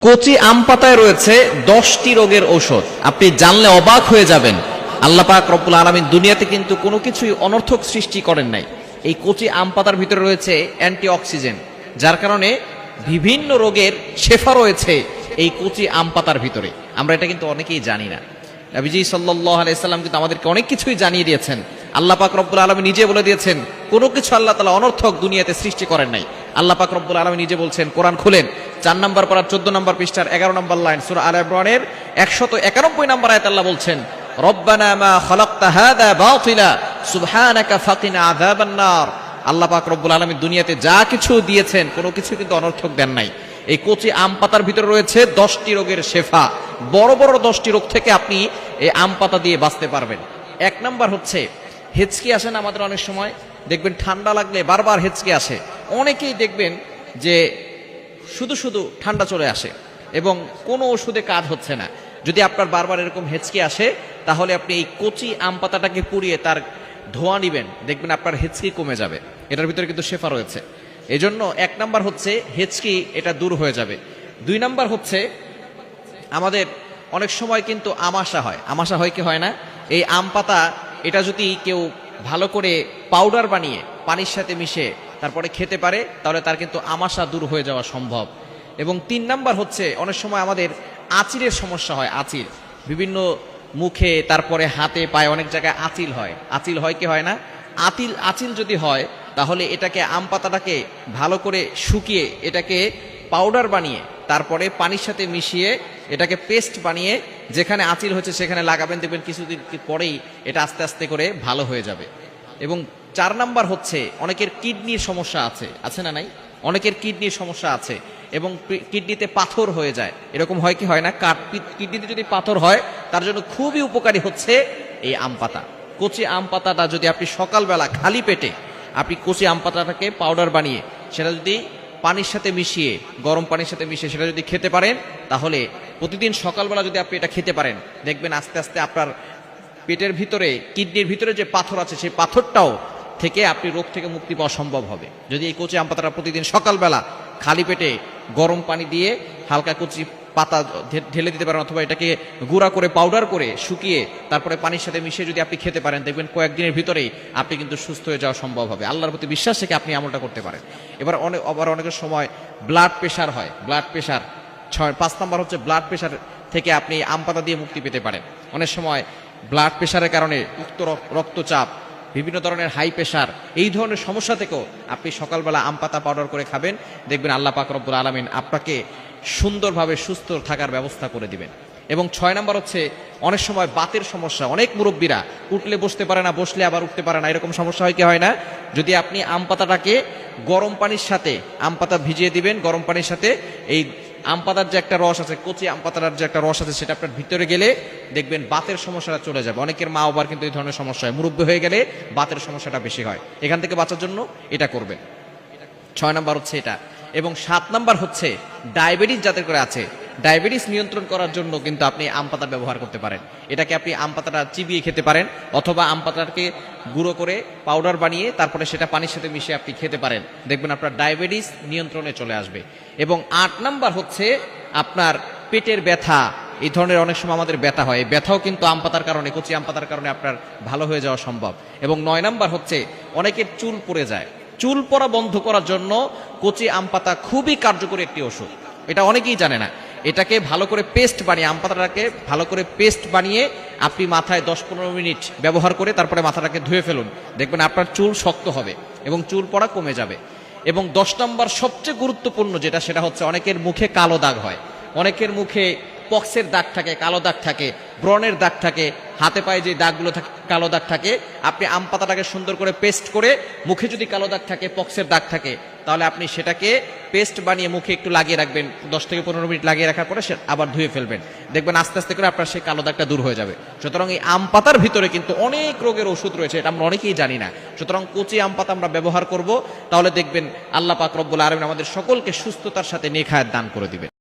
কচি আম পাতায় রয়েছে 10টি রোগের ঔষধ। আপনি জানলে অবাক হয়ে যাবেন। আল্লাহ পাক রব্বুল আলামিন দুনিয়াতে কিন্তু কোনো কিছুই অনর্থক সৃষ্টি করেন নাই। এই কচি আম পাতার ভিতরে রয়েছে অ্যান্টিঅক্সিডেন্ট, যার কারণে বিভিন্ন রোগের শেফা রয়েছে এই কচি আম পাতার ভিতরে। আমরা এটা কিন্তু অনেকেই জানি না। নবীজি সাল্লাল্লাহু আলাইহি সাল্লাম কিন্তু আমাদেরকে অনেক কিছুই জানিয়ে দিয়েছেন। আল্লাহ পাক রব্বুল আলামিন নিজে বলে দিয়েছেন, কোনো কিছু আল্লাহ তাআলা অনর্থক দুনিয়াতে সৃষ্টি করেন নাই। আল্লাহ পাক রব্বুল আলামিন নিজে বলছেন, কোরআন খুলেন 4 নম্বর পারা 14 নম্বর পৃষ্ঠার 11 নম্বর লাইন, সূরা আলে ইমরানের 191 নম্বর আয়াতে আল্লাহ বলছেন, রব্বানা মা খালাকতা হাযা বাতিলা সুবহানাকা ফাকিনা আযাবান নার। আল্লাহ পাক রব্বুল আলামিন দুনিয়াতে যা কিছু দিয়েছেন কোনো কিছু কিন্তু অনর্থক দেন নাই। এই কচি আম পাতার ভিতরে রয়েছে 10টি রোগের শেফা। বড় বড় 10টি রোগ থেকে আপনি এই আম পাতা দিয়ে বাঁচতে পারবেন। 1 নাম্বার হচ্ছে হেঁচকি আসে না আমাদের অনেক সময়, দেখবেন ঠান্ডা লাগলে বারবার হেঁচকি আসে। অনেকেই দেখবেন যে শুধু শুধু ঠান্ডা চলে আসে এবং কোনো ওষুধে কাজ হচ্ছে না। যদি আপনার বারবার এরকম হেঁচকি আসে, তাহলে আপনি এই কচি আম পাতাটাকে পুড়িয়ে তার ধোঁয়া নিবেন, দেখবেন আপনার হেঁচকি কমে যাবে। এটার ভিতরে কিন্তু শেফা রয়েছে। এজন্য 1 নাম্বার হচ্ছে হেঁচকি, এটা দূর হয়ে যাবে। 2 নাম্বার হচ্ছে আমাদের অনেক সময় কিন্তু আমাশা হয়। আমাশা হয় কি হয় না? এই আম পাতা এটা যদি কেউ ভালো করে পাউডার বানিয়ে পানির সাথে মিশে তারপরে খেতে পারে, তাহলে তার কিন্তু আমাশা দূর হয়ে যাওয়া সম্ভব। এবং 3 নাম্বার হচ্ছে অনেক সময় আমাদের আঁচিলের সমস্যা হয়। আঁচিল বিভিন্ন মুখে, তারপরে হাতে পায়ে অনেক জায়গায় আঁচিল হয়। আঁচিল হয় কি হয় না? আঁচিল যদি হয়, তাহলে এটাকে আম পাতাটাকে ভালো করে শুকিয়ে এটাকে পাউডার বানিয়ে তারপরে পানির সাথে মিশিয়ে এটাকে পেস্ট বানিয়ে যেখানে আঁচিল হচ্ছে সেখানে লাগাবেন, দেখবেন কিছুদিন পরেই এটা আস্তে আস্তে করে ভালো হয়ে যাবে। এবং 4 নাম্বার হচ্ছে অনেকের কিডনির সমস্যা আছে না নাই? অনেকের কিডনির সমস্যা আছে এবং কিডনিতে পাথর হয়ে যায়। এরকম হয় কি হয় না? কিডনিতে যদি পাথর হয়, তার জন্য খুবই উপকারী হচ্ছে এই আম পাতা। কচি আম পাতাটা যদি আপনি সকালবেলা খালি পেটে আপনি কচি আম পাতাটাকে পাউডার বানিয়ে সেটা যদি পানির সাথে মিশিয়ে, গরম পানির সাথে মিশিয়ে সেটা যদি খেতে পারেন, তাহলে প্রতিদিন সকালবেলা যদি আপনি এটা খেতে পারেন, দেখবেন আস্তে আস্তে আপনার পেটের ভিতরে, কিডনির ভিতরে যে পাথর আছে সেই পাথরটাও থেকে আপনি রোগ থেকে মুক্তি পাওয়া সম্ভব হবে। যদি এই কচি আম পাতাটা প্রতিদিন সকালবেলা খালি পেটে গরম পানি দিয়ে হালকা কচি পাতা ঢেলে দিতে পারেন, অথবা এটাকে গুঁড়া করে পাউডার করে শুকিয়ে তারপরে পানির সাথে মিশিয়ে যদি আপনি খেতে পারেন, দেখবেন কয়েকদিনের ভিতরেই আপনি কিন্তু সুস্থ হয়ে যাওয়া সম্ভব হবে। আল্লাহর প্রতি বিশ্বাস থেকে আপনি আমলটা করতে পারেন। আবার অনেকের সময় ব্লাড প্রেশার হয়। ব্লাড প্রেশার 5 নাম্বার হচ্ছে ব্লাড প্রেশার থেকে আপনি আম পাতা দিয়ে মুক্তি পেতে পারেন। অনেক সময় ব্লাড প্রেশারের কারণে উচ্চ রক্তচাপ, বিভিন্ন ধরনের হাই প্রেশার, এই ধরনের সমস্যা থেকেও আপনি সকালবেলা আম পাতা পাউডার করে খাবেন, দেখবেন আল্লাহ পাক রব্বুল আলামিন আপনাকে সুন্দরভাবে সুস্থ থাকার ব্যবস্থা করে দিবেন। এবং 6 নাম্বার হচ্ছে অনেক সময় বাতের সমস্যা। অনেক মুরব্বীরা উঠলে বসতে পারে না, বসলে আবার উঠতে পারে না, এরকম সমস্যা হয় কি হয় না? যদি আপনি আম পাতাটাকে গরম পানির সাথে, আম পাতা ভিজিয়ে দিবেন গরম পানির সাথে, এই আম পাতার যে একটা রস আছে, কচি আম পাতার যে একটা রস আছে, সেটা আপনার ভিতরে গেলে দেখবেন বাতের সমস্যাটা চলে যাবে। অনেকের মা বাবার কিন্তু এই ধরনের সমস্যা হয়, মুরব্বী হয়ে গেলে বাতের সমস্যাটা বেশি হয়। এখান থেকে বাঁচার জন্য এটা করবেন। 6 নাম্বার হচ্ছে এটা। এবং 7 নাম্বার হচ্ছে ডায়াবেটিস যাদের করে আছে, ডায়াবেটিস নিয়ন্ত্রণ করার জন্য কিন্তু আপনি আম পাতা ব্যবহার করতে পারেন। এটাকে আপনি আম পাতাটা চিবিয়ে খেতে পারেন, অথবা আম পাতাটাকে গুঁড়ো করে পাউডার বানিয়ে তারপরে সেটা পানির সাথে মিশিয়ে আপনি খেতে পারেন, দেখবেন আপনার ডায়াবেটিস নিয়ন্ত্রণে চলে আসবে। এবং 8 নাম্বার হচ্ছে আপনার পেটের ব্যথা। এই ধরনের অনেক সময় আমাদের ব্যথা হয়, এই ব্যথাও কিন্তু আম পাতার কারণে, কচি আম পাতার কারণে আপনার ভালো হয়ে যাওয়া সম্ভব। এবং 9 নাম্বার হচ্ছে অনেকের চুল পড়ে যায়। চুল পড়া বন্ধ করার জন্য কচি আম পাতা খুবই কার্যকরী একটি ওষুধ। এটা অনেকেই জানে না। এটাকে ভালো করে পেস্ট বানিয়ে, আম পাতাটাকে ভালো করে পেস্ট বানিয়ে আপনি মাথায় 10-15 মিনিট ব্যবহার করে তারপরে মাথাটাকে ধুয়ে ফেলুন, দেখবেন আপনার চুল শক্ত হবে এবং চুল পড়া কমে যাবে। এবং 10 নম্বর সবচেয়ে গুরুত্বপূর্ণ যেটা, সেটা হচ্ছে অনেকের মুখে কালো দাগ হয়। অনেকের মুখে পক্সের দাগ থাকে, কালো দাগ থাকে, ব্রণের দাগ থাকে, হাতে পায়ে যে দাগগুলো থাকে, কালো দাগ থাকে। আপনি আম পাতাটাকে সুন্দর করে পেস্ট করে মুখে যদি কালো দাগ থাকে, পক্সের দাগ থাকে, তাহলে আপনি সেটাকে পেস্ট বানিয়ে মুখে একটু লাগিয়ে রাখবেন, 10 থেকে 15 মিনিট লাগিয়ে রাখার পরে সে আবার ধুয়ে ফেলবেন, দেখবেন আস্তে আস্তে করে আপনার সেই কালো দাগটা দূর হয়ে যাবে। সুতরাং এই আম পাতার ভিতরে কিন্তু অনেক রোগের ওষুধ রয়েছে, এটা আমরা অনেকেই জানি না। সুতরাং কচি আম পাতা আমরা ব্যবহার করব, তাহলে দেখবেন আল্লাহ পাক রব্বুল আলামিন আমাদের সকলকে সুস্থতার সাথে নেক হায়াত দান করে দিবেন।